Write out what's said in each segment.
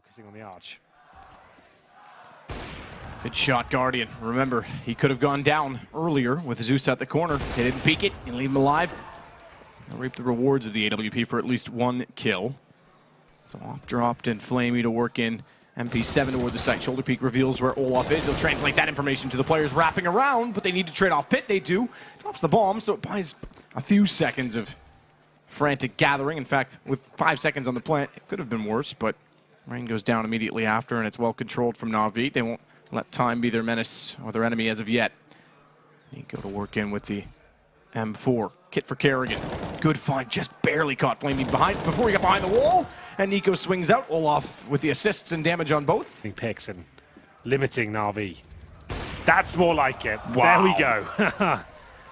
Focusing on the arch. Good shot, Guardian. Remember, he could have gone down earlier with Zeus at the corner. They didn't peek it and leave him alive. They'll reap the rewards of the AWP for at least one kill. So off dropped and Flamey to work in MP7 toward the site. Shoulder peek reveals where Olaf is. He'll translate that information to the players wrapping around, but they need to trade off pit. They do. Drops the bomb, so it buys a few seconds of frantic gathering. In fact, with 5 seconds on the plant, it could have been worse, but Rain goes down immediately after, and it's well controlled from Na'Vi. They won't let time be their menace or their enemy as of yet. Nico to work in with the M4. Kit for Kerrigan. Good find, just barely caught Flamey behind before he got behind the wall. And Nico swings out. Olaf with the assists and damage on both. Picks and limiting Na'Vi. That's more like it. Wow. There we go.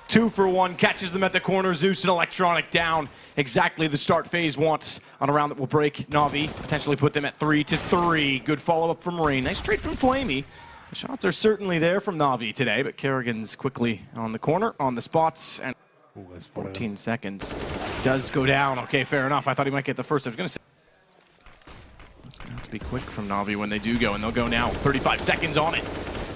2 for 1, catches them at the corner. Zeus and Electronic down. Exactly the start FaZe wants on a round that will break Na'Vi. Potentially put them at 3-3. Good follow-up from Rain. Nice trade from Flamey. The shots are certainly there from Na'Vi today, but Kerrigan's quickly on the corner, on the spots, and 14 seconds. Does go down. Okay, fair enough. I thought he might get the first. I was going to say it's going to have to be quick from Na'Vi when they do go, and they'll go now. 35 seconds on it.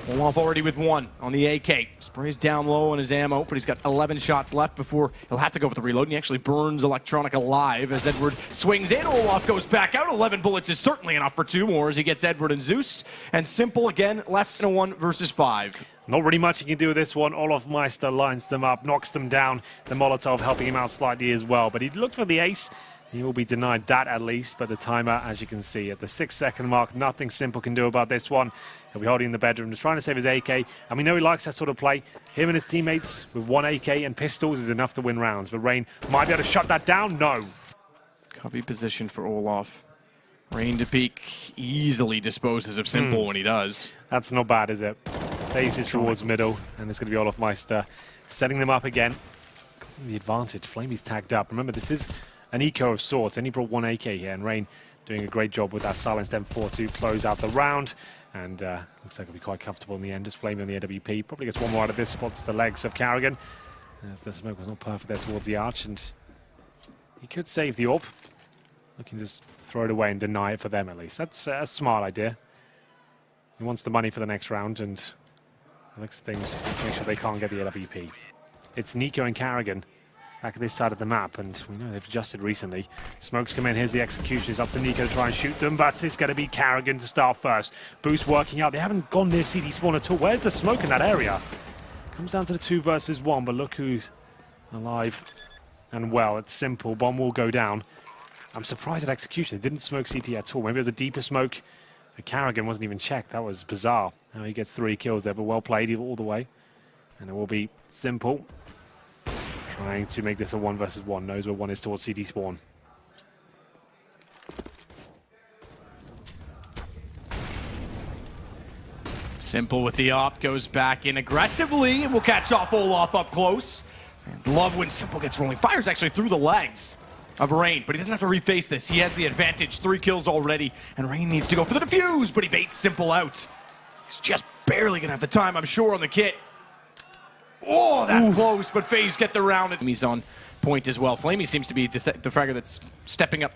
Olaf already with 1 on the AK. Sprays down low on his ammo, but he's got 11 shots left before he'll have to go for the reload, and he actually burns Electronic alive as Edward swings in. Olaf goes back out. 11 bullets is certainly enough for 2 more as he gets Edward and Zeus. And Simple again left in a 1 versus 5. Not really much he can do with this one. Olaf Meister lines them up, knocks them down. The Molotov helping him out slightly as well. But he looked for the ace. He will be denied that at least. But the timer, as you can see, at the 6-second mark, nothing Simple can do about this one. He'll be holding in the bedroom, just trying to save his AK. And we know he likes that sort of play. Him and his teammates with 1 AK and pistols is enough to win rounds. But Rain might be able to shut that down. No. Covey position for Olaf. Rain to peek, easily disposes of Simple when he does. That's not bad, is it? Faces towards middle, and it's going to be Olaf Meister setting them up again. The advantage. Flamey's tagged up. Remember, this is an eco of sorts, and he brought 1 AK here, and Rain doing a great job with that silenced M4 to close out the round. And looks like he'll be quite comfortable in the end. Just Flamey on the AWP. Probably gets 1 more out of this. Spots the legs of Kerrigan. As the smoke was not perfect there towards the arch, and he could save the AWP. Looking to just throw it away and deny it for them at least. That's a smart idea. He wants the money for the next round, and looks things to make sure they can't get the LWP. It's Nico and Kerrigan back at this side of the map, and we know they've adjusted recently. Smokes come in, here's the execution. It's up to Nico to try and shoot them, but it's going to be Kerrigan to start first. Boost working out. They haven't gone near CD spawn at all. Where's the smoke in that area? Comes down to the 2 versus 1, but look who's alive and well. It's Simple. Bomb will go down. I'm surprised at execution. They didn't smoke CT at all. Maybe it was a deeper smoke. But Kerrigan wasn't even checked. That was bizarre. Now he gets 3 kills there, but well played all the way. And it will be Simple trying to make this a 1 versus 1. Knows where 1 is towards CD spawn. Simple with the op, goes back in aggressively and will catch off Olaf up close. Fans love when Simple gets rolling. Fires actually through the legs of Rain, but he doesn't have to reface this. He has the advantage. 3 kills already, and Rain needs to go for the defuse, but he baits Simple out. He's just barely gonna have the time, I'm sure, on the kit. Oh, that's close, but FaZe get the round. He's on point as well. Flamey seems to be the fragger that's stepping up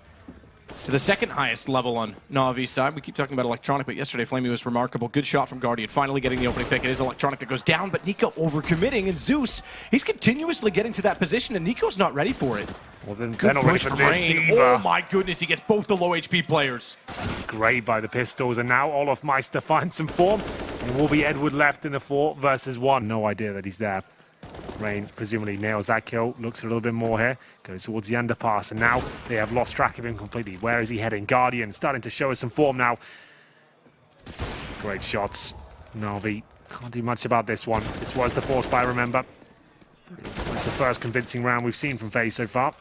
to the 2nd highest level on Na'Vi's side. We keep talking about Electronic, but yesterday Flamey was remarkable. Good shot from Guardian, finally getting the opening pick. It is Electronic that goes down, but Nico overcommitting, and Zeus, he's continuously getting to that position, and Nico's not ready for it. Well, then Good not ready push for from this Rain. either. Oh my goodness, he gets both the low HP players. It's great by the pistols, and now Olaf Meister finds some form. It will be Edward left in the 4 versus 1. No idea that he's there. Rain presumably nails that kill, looks a little bit more here, goes towards the underpass, and now they have lost track of him completely. Where is he heading? Guardian starting to show us some form now. Great shots. Na'Vi can't do much about this one. This was the force buy, remember. It's the first convincing round we've seen from FaZe so far.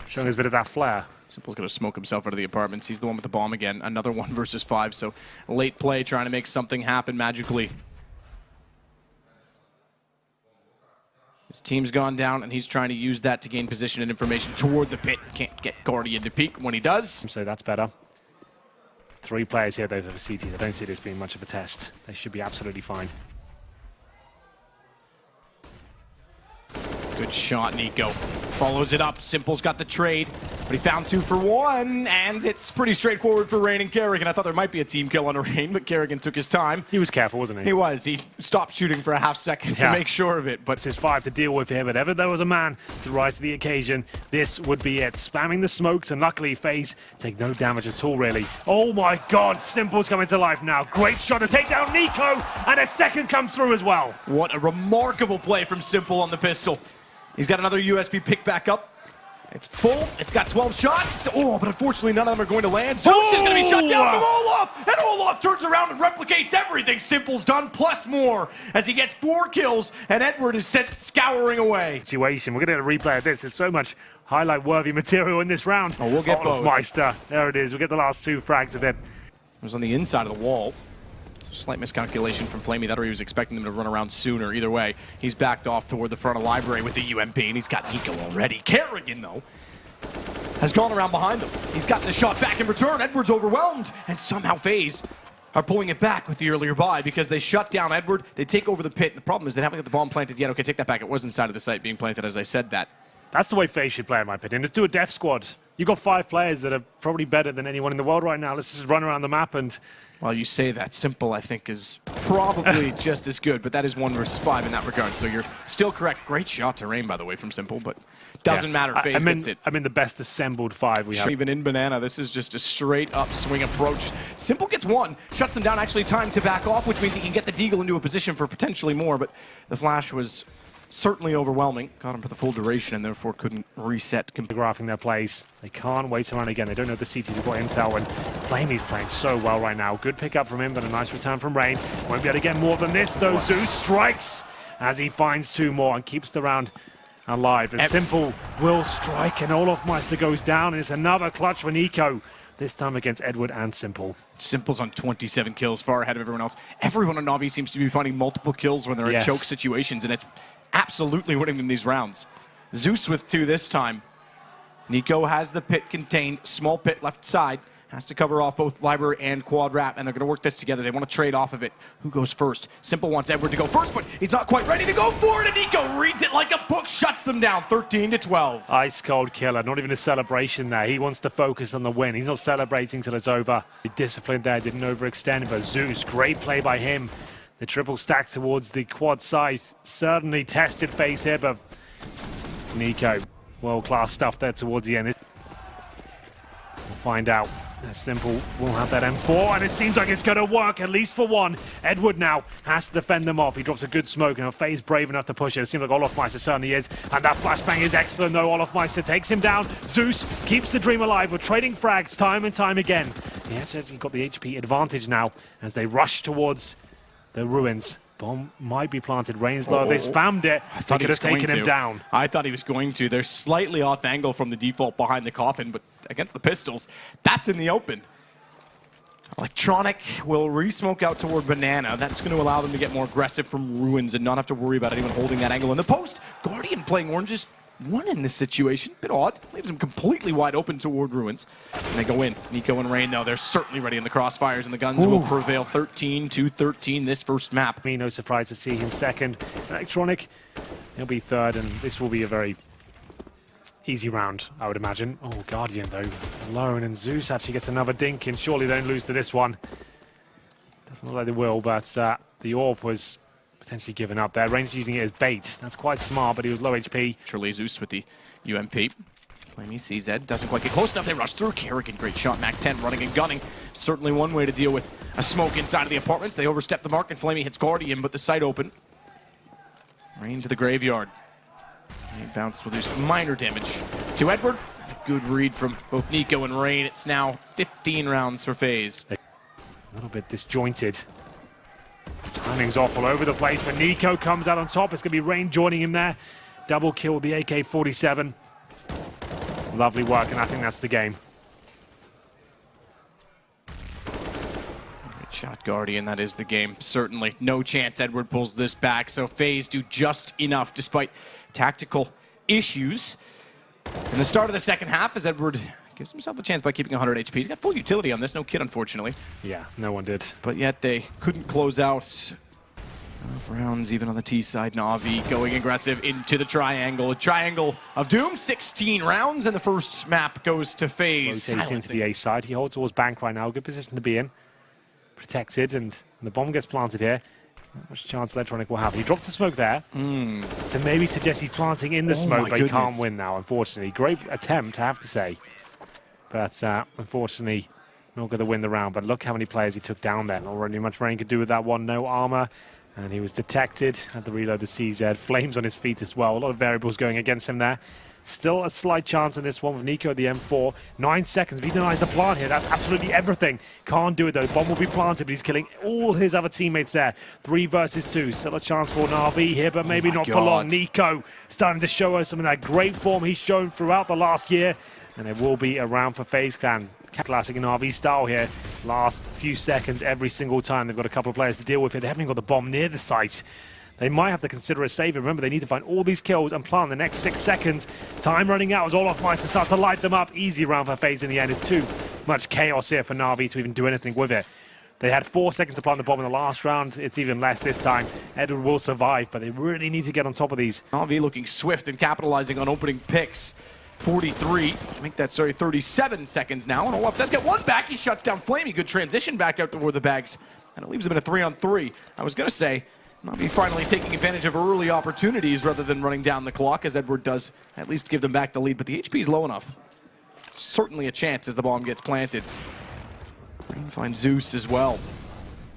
Showing us a bit of that flair. Simple's going to smoke himself out of the apartments. He's the one with the bomb again. Another 1 versus 5, so late play trying to make something happen magically. His team's gone down, and he's trying to use that to gain position and information toward the pit. Can't get Guardian to peek when he does. So that's better. 3 players here, though, for CTs. I don't see this being much of a test. They should be absolutely fine. Good shot, Nico. Follows it up. Simple's got the trade. But he found 2 for 1, and it's pretty straightforward for Rain and Kerrigan. I thought there might be a team kill on Rain, but Kerrigan took his time. He was careful, wasn't he? He was. He stopped shooting for a half second to make sure of it. But it's his 5 to deal with here, but ever there was a man to rise to the occasion, this would be it. Spamming the smokes, and luckily FaZe take no damage at all, really. Oh my god, Simple's coming to life now. Great shot to take down Nico, and a second comes through as well. What a remarkable play from Simple on the pistol. He's got another USB pick back up. It's full. It's got 12 shots. Oh, but unfortunately none of them are going to land. Zeus is going to be shut down from Olaf, and Olaf turns around and replicates everything Simple's done, plus more, as he gets 4 kills, and Edward is sent scouring away. Situation. We're going to get a replay of this. There's so much highlight-worthy material in this round. Oh, we'll get both. Meister. There it is. We'll get the last 2 frags of it. It was on the inside of the wall. Slight miscalculation from Flamey that, or he was expecting them to run around sooner. Either way, he's backed off toward the front of Library with the UMP, and he's got Nico already. Kerrigan, though, has gone around behind him. He's gotten the shot back in return. Edward's overwhelmed, and somehow FaZe are pulling it back with the earlier buy because they shut down Edward. They take over the pit. The problem is they haven't got the bomb planted yet. Okay, take that back. It was inside of the site being planted as I said that. That's the way FaZe should play, in my opinion. Let's do a death squad. You've got 5 players that are probably better than anyone in the world right now. Let's just run around the map and... Well, you say that. Simple, I think, is probably just as good, but that is 1 versus 5 in that regard, so you're still correct. Great shot to Rain, by the way, from Simple, but doesn't matter. FaZe gets it. I mean the best assembled 5 we have. Even in Banana, this is just a straight-up swing approach. Simple gets 1, shuts them down, actually time to back off, which means he can get the deagle into a position for potentially more, but the flash was certainly overwhelming. Got him for the full duration and therefore couldn't reset. Graphing their plays. They can't wait around again. They don't know the CTs have got intel, and Flamey's playing so well right now. Good pickup from him, but a nice return from Rain. Won't be able to get more than this, though. Zeus strikes as he finds 2 more and keeps the round alive. As Simple will strike, and Olofmeister goes down, and it's another clutch for Nico. This time against Edward and Simple. Simple's on 27 kills, far ahead of everyone else. Everyone on Na'Vi seems to be finding multiple kills when they're in choke situations, and it's absolutely winning them these rounds. Zeus with 2 this time. Nico has the pit contained, small pit left side. Has to cover off both Library and Quad Wrap, and they're going to work this together. They want to trade off of it. Who goes first? Simple wants Edward to go first, but he's not quite ready to go for it, and Nico reads it like a book, shuts them down 13-12. Ice cold killer, not even a celebration there. He wants to focus on the win. He's not celebrating till it's over. He disciplined there, didn't overextend, but Zeus, great play by him. The triple stack towards the quad side. Certainly tested FaZe here, but Nico, world-class stuff there towards the end. We'll find out. Simple will have that M4, and it seems like it's going to work, at least for 1. Edward now has to defend them off. He drops a good smoke, and FaZe brave enough to push it. It seems like Olofmeister certainly is, and that flashbang is excellent, though. Olofmeister takes him down. Zeus keeps the dream alive. We're trading frags time and time again. He actually got the HP advantage now as they rush towards the ruins. Bomb might be planted. Rain's low. They spammed it. I thought they could have taken him down. I thought he was going to. They're slightly off angle from the default behind the coffin, but against the pistols, that's in the open. Electronic will re-smoke out toward Banana. That's going to allow them to get more aggressive from ruins and not have to worry about anyone holding that angle in the post. Guardian playing oranges. 1 in this situation. Bit odd. Leaves him completely wide open toward ruins. And they go in. Nico and Rain, though, they're certainly ready in the crossfires, and the guns will prevail 13-13 this first map. No surprise to see him second. Electronic, he'll be third, and this will be a very easy round, I would imagine. Oh, Guardian, though, alone, and Zeus actually gets another dink, and surely they don't lose to this one. Doesn't look like they will, but the AWP was potentially given up there. Rain's using it as bait. That's quite smart, but he was low HP. Truly Zeus with the UMP. Flamey CZ doesn't quite get close enough. They rush through. Kerrigan, great shot. Mac 10 running and gunning. Certainly one way to deal with a smoke inside of the apartments. They overstep the mark, and Flamey hits Guardian, but the site open. Rain to the graveyard. He bounced will do some minor damage to Edward. Good read from both Nico and Rain. It's now 15 rounds for FaZe. A little bit disjointed. Timing's off all over the place, but Nico comes out on top. It's going to be Rain joining him there. Double kill with the AK-47. Lovely work, and I think that's the game. Great shot, Guardian. That is the game. Certainly no chance Edward pulls this back, so FaZe do just enough despite tactical issues. In the start of the second half, as Edward gives himself a chance by keeping 100 HP. He's got full utility on this, no kid, unfortunately. Yeah, no one did. But yet they couldn't close out 12 rounds even on the T side. Na'Vi going aggressive into the triangle. A triangle of doom, 16 rounds, and the first map goes to FAZE. Rotates into the A side. He holds towards bank right now. Good position to be in. Protected, and the bomb gets planted here. Not much chance Electronic will have. He dropped the smoke there to maybe suggest he's planting in the smoke, but he can't win now, unfortunately. Great attempt, I have to say. But unfortunately, not going to win the round. But look how many players he took down there. Not really much Rain could do with that one. No armor. And he was detected. Had to reload the CZ. Flames on his feet as well. A lot of variables going against him there. Still a slight chance in this one with Nico at the M4. 9 seconds. If he denies the plant here, that's absolutely everything. Can't do it though. Bomb will be planted, but he's killing all his other teammates there. 3 versus 2. Still a chance for Na'Vi here, but maybe not for long. Nico starting to show us some of that great form he's shown throughout the last year. And it will be a round for FaZe Clan. Classic Na'Vi style here. Last few seconds every single time. They've got a couple of players to deal with here. They haven't even got the bomb near the site. They might have to consider a save. Remember, they need to find all these kills and plant the next 6 seconds. Time running out as olofmeister start to light them up. Easy round for FaZe in the end. It's too much chaos here for Na'Vi to even do anything with it. They had 4 seconds to plant the bomb in the last round. It's even less this time. Edward will survive, but they really need to get on top of these. Na'Vi looking swift and capitalizing on opening picks. 43, make that, sorry, 37 seconds now. And Olaf does get one back. He shuts down Flamey. Good transition back out toward the bags. And it leaves him in a 3-on-3. I was going to say, Na'Vi finally taking advantage of early opportunities rather than running down the clock, as Edward does at least give them back the lead. But the HP is low enough. Certainly a chance as the bomb gets planted. Rain finds Zeus as well.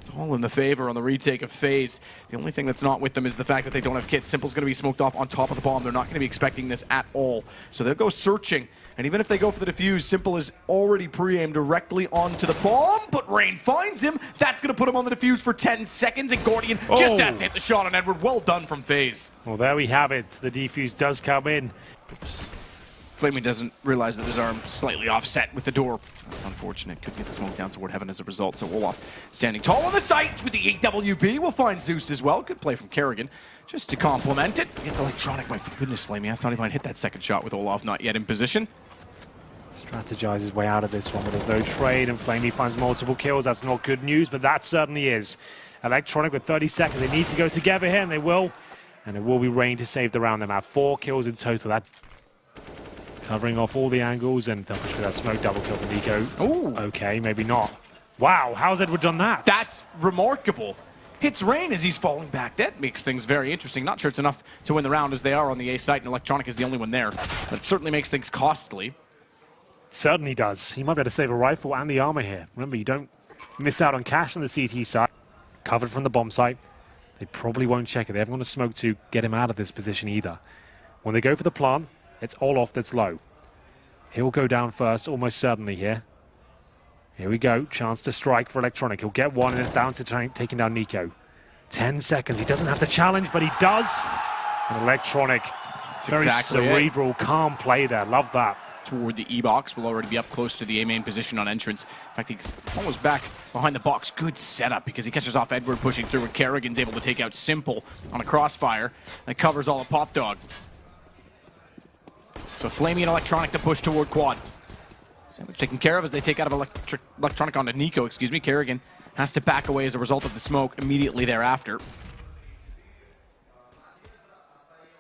It's all in the favor on the retake of FaZe. The only thing that's not with them is the fact that they don't have kits. Simple's going to be smoked off on top of the bomb. They're not going to be expecting this at all. So they'll go searching. And even if they go for the defuse, Simple is already pre-aimed directly onto the bomb. But Rain finds him. That's going to put him on the defuse for 10 seconds. And Gordian just has to hit the shot on Edward. Well done from FaZe. Well, there we have it. The defuse does come in. Oops. Flamey doesn't realize that his arm slightly offset with the door. That's unfortunate. Could get the smoke down toward heaven as a result. So Olaf standing tall on the site with the 8WP. We'll find Zeus as well. Good play from Kerrigan just to complement it. It's electronic. My goodness, Flamey. I thought he might hit that second shot with Olaf not yet in position. Strategize his way out of this one, but there's no trade, and Flamey finds multiple kills. That's not good news, but that certainly is. Electronic with 30 seconds. They need to go together here, and they will. And it will be Rain to save the round. They have 4 kills in total. That covering off all the angles, and they'll push for that smoke double kill for Nico. Oh, okay, maybe not. Wow, how's Edward done that? That's remarkable. Hits Rain as he's falling back. That makes things very interesting. Not sure it's enough to win the round as they are on the A site, and Electronic is the only one there. But it certainly makes things costly. Certainly does. He might be able to save a rifle and the armor here. Remember, you don't miss out on cash on the CT side. Covered from the bomb site. They probably won't check it. They haven't got a smoke to get him out of this position either. When they go for the plant, it's Olaf that's low. He'll go down first, almost certainly here. Here we go. Chance to strike for Electronic. He'll get one, and it's down to taking down Nico. 10 seconds. He doesn't have to challenge, but he does. And Electronic, very cerebral, calm play there. Love that. Toward the E-box, will already be up close to the A-main position on entrance. In fact, he's almost back behind the box. Good setup because he catches off Edward pushing through, and Kerrigan's able to take out Simple on a crossfire that covers all of Pop Dog. So Flamey and Electronic to push toward quad. Sandwich taken care of as they take out of Electronic onto Nico, excuse me. Kerrigan has to back away as a result of the smoke immediately thereafter.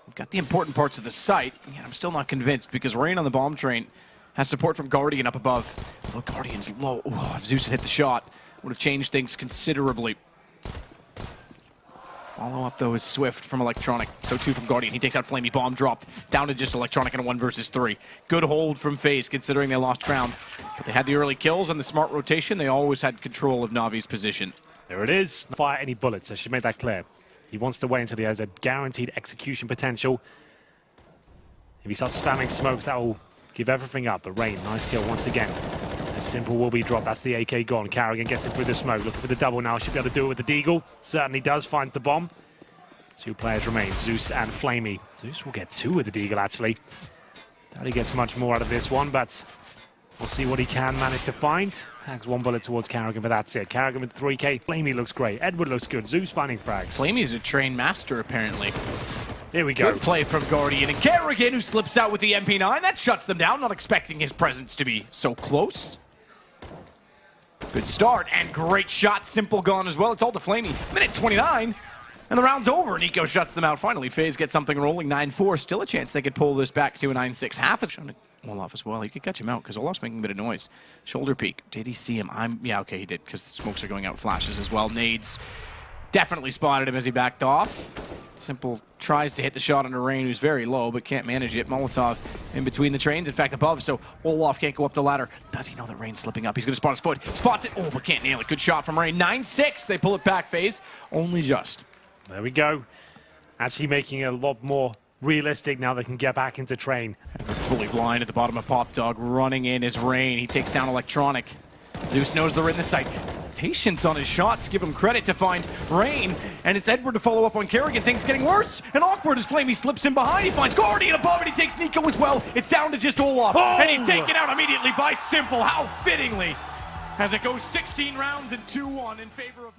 We've got the important parts of the site, and I'm still not convinced because Rain on the bomb train has support from Guardian up above. Oh, Guardian's low. Oh, if Zeus had hit the shot, would have changed things considerably. Follow-up, though, is swift from Electronic. So, too, from Guardian. He takes out Flamey. Bomb drop down to just Electronic in a 1 versus 3. Good hold from FaZe, considering they lost ground. But they had the early kills and the smart rotation. They always had control of Na'Vi's position. There it is. Fire any bullets. I should make that clear. He wants to wait until he has a guaranteed execution potential. If he starts spamming smokes, that will give everything up. But Rain, nice kill once again. Simple will be dropped. That's the AK gone. Kerrigan gets it through the smoke. Looking for the double now. Should be able to do it with the deagle. Certainly does find the bomb. 2 players remain, Zeus and Flamey. Zeus will get 2 with the deagle, actually. Doubt he gets much more out of this one, but we'll see what he can manage to find. Tags 1 bullet towards Kerrigan, but that's it. Kerrigan with 3K. Flamey looks great. Edward looks good. Zeus finding frags. Flamey's a trained master, apparently. Here we go. Good play from Guardian, and Kerrigan, who slips out with the MP9. That shuts them down, not expecting his presence to be so close. Good start, and great shot. Simple gone as well. It's all to Flamey. Minute 29. And the round's over. Nico shuts them out. Finally, FaZe gets something rolling. 9-4. Still a chance they could pull this back to a 9-6. Half is showing Olaf as well. He could catch him out because Olaf's making a bit of noise. Shoulder peek. Did he see him? Yeah, okay, he did because the smokes are going out. Flashes as well. Nades definitely spotted him as he backed off. Simple tries to hit the shot under Rain, who's very low, but can't manage it. Molotov in between the trains, in fact, above, so Olaf can't go up the ladder. Does he know that Rain's slipping up? He's going to spot his foot. Spots it. Oh, but can't nail it. Good shot from Rain. 9-6. They pull it back, FaZe. Only just. There we go. Actually making it a lot more realistic now they can get back into train. Fully blind at the bottom of Pop Dog. Running in is Rain. He takes down Electronic. Zeus knows they're in the site. Patience on his shots. Give him credit to find Rain. And it's Edward to follow up on Kerrigan. Things getting worse and awkward as Flamey slips in behind. He finds Guardian above and he takes Nico as well. It's down to just Olaf. Oh! And he's taken out immediately by Simple. How fittingly as it goes 16 rounds and 2-1 in favor of...